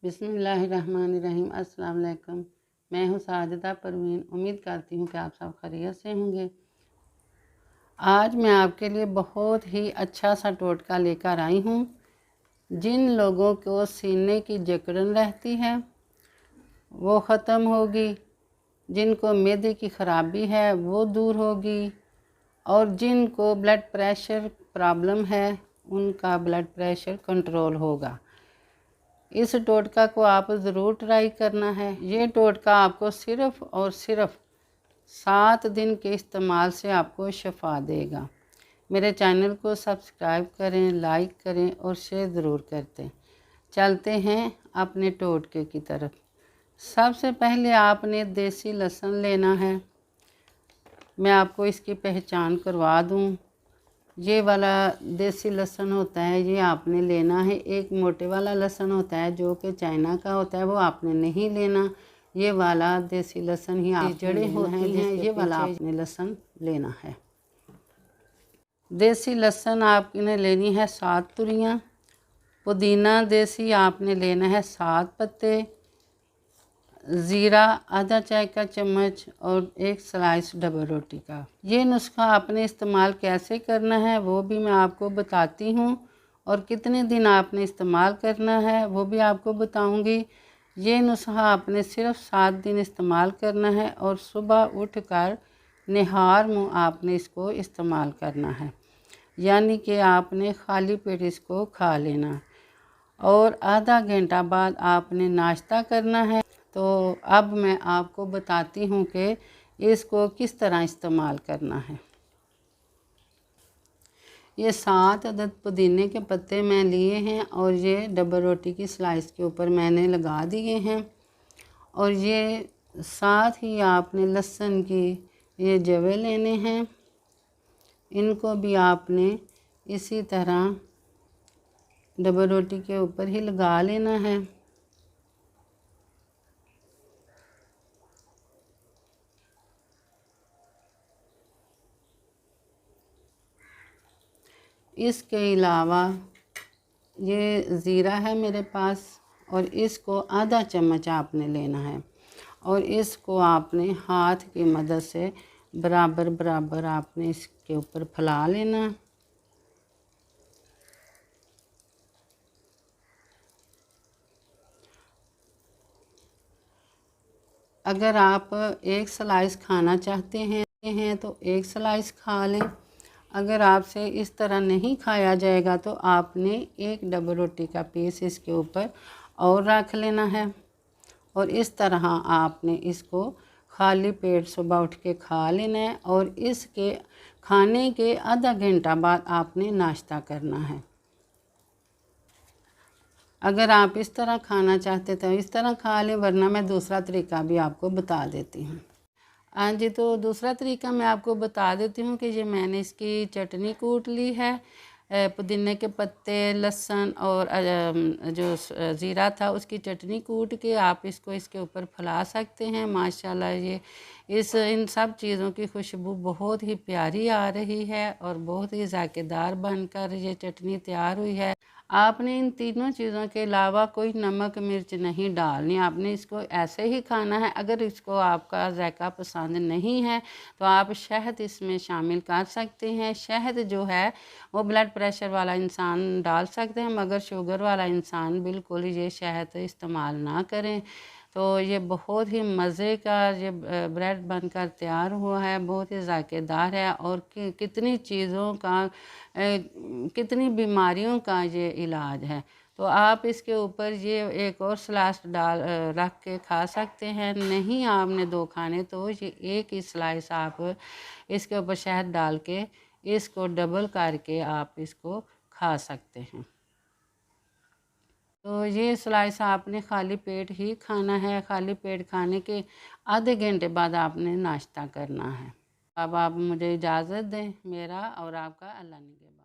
बिस्मिल्लाहिर्रहमानिर्रहीम। अस्सलाम वालेकुम। मैं हूँ साजिदा परवीन। उम्मीद करती हूँ कि आप सब खैरियत से होंगे। आज मैं आपके लिए बहुत ही अच्छा सा टोटका लेकर आई हूँ। जिन लोगों को सीने की जकड़न रहती है वो ख़त्म होगी, जिनको मैदे की ख़राबी है वो दूर होगी, और जिनको ब्लड प्रेशर प्रॉब्लम है उनका ब्लड प्रेशर कंट्रोल होगा। इस टोटका को आप ज़रूर ट्राई करना है। ये टोटका आपको सिर्फ़ और सिर्फ 7 दिन के इस्तेमाल से आपको शफा देगा। मेरे चैनल को सब्सक्राइब करें, लाइक करें और शेयर ज़रूर करते। चलते हैं अपने टोटके की तरफ। सबसे पहले आपने देसी लहसुन लेना है। मैं आपको इसकी पहचान करवा दूँ। ये वाला देसी लहसुन होता है, ये आपने लेना है। एक मोटे वाला लहसुन होता है जो कि चाइना का होता है, वो आपने नहीं लेना। ये वाला देसी लहसुन ही आप जड़ें होती हैं, ये वाला आपने लहसुन लेना है। देसी लहसुन आपने लेनी है 7 तुरियाँ। पुदीना देसी आपने लेना है 7 पत्ते। ज़ीरा आधा चाय का चम्मच और 1 स्लाइस डबल रोटी का। ये नुस्खा आपने इस्तेमाल कैसे करना है वो भी मैं आपको बताती हूँ, और कितने दिन आपने इस्तेमाल करना है वो भी आपको बताऊँगी। ये नुस्खा आपने सिर्फ 7 दिन इस्तेमाल करना है, और सुबह उठकर निहार मुँह आपने इसको इस्तेमाल करना है, यानी कि आपने खाली पेट इसको खा लेना, और आधा घंटा बाद आपने नाश्ता करना है। तो अब मैं आपको बताती हूँ कि इसको किस तरह इस्तेमाल करना है। ये 7 अदद पुदीने के पत्ते मैं लिए हैं, और ये डबल रोटी की स्लाइस के ऊपर मैंने लगा दिए हैं। और ये साथ ही आपने लहसुन की ये जवे लेने हैं, इनको भी आपने इसी तरह डबल रोटी के ऊपर ही लगा लेना है। इसके अलावा ये ज़ीरा है मेरे पास, और इसको आधा चम्मच आपने लेना है, और इसको आपने हाथ की मदद से बराबर बराबर आपने इसके ऊपर फैला लेना। अगर आप 1 स्लाइस खाना चाहते हैं तो 1 स्लाइस खा लें। अगर आपसे इस तरह नहीं खाया जाएगा तो आपने 1 डबल रोटी का पीस इसके ऊपर और रख लेना है, और इस तरह आपने इसको खाली पेट सुबह उठ के खा लेना है, और इसके खाने के आधा घंटा बाद आपने नाश्ता करना है। अगर आप इस तरह खाना चाहते तो इस तरह खा लें, वरना मैं दूसरा तरीका भी आपको बता देती हूँ। हाँ जी, तो दूसरा तरीका मैं आपको बता देती हूँ कि ये मैंने इसकी चटनी कूट ली है। पुदीने के पत्ते, लहसुन और जो ज़ीरा था उसकी चटनी कूट के आप इसको इसके ऊपर फैला सकते हैं। माशाल्लाह ये इन सब चीज़ों की खुशबू बहुत ही प्यारी आ रही है, और बहुत ही ज़ायकेदार बनकर ये चटनी तैयार हुई है। आपने इन तीनों चीज़ों के अलावा कोई नमक मिर्च नहीं डालनी, आपने इसको ऐसे ही खाना है। अगर इसको आपका जायका पसंद नहीं है तो आप शहद इसमें शामिल कर सकते हैं। शहद जो है वो ब्लड प्रेशर वाला इंसान डाल सकते हैं, मगर शुगर वाला इंसान बिल्कुल ये शहद इस्तेमाल ना करें। तो ये बहुत ही मज़े का ये ब्रेड बनकर तैयार हुआ है, बहुत ही ज़ायकेदार है, और कितनी चीज़ों का कितनी बीमारियों का ये इलाज है। तो आप इसके ऊपर ये एक और स्लाइस रख के खा सकते हैं। नहीं आपने 2 खाने तो ये 1 ही स्लाइस आप इसके ऊपर शहद डाल के इसको डबल करके आप इसको खा सकते हैं। तो ये स्लाइस आपने खाली पेट ही खाना है। खाली पेट खाने के आधे घंटे बाद आपने नाश्ता करना है। अब आप मुझे इजाज़त दें। मेरा और आपका अल्लाह निगहबान।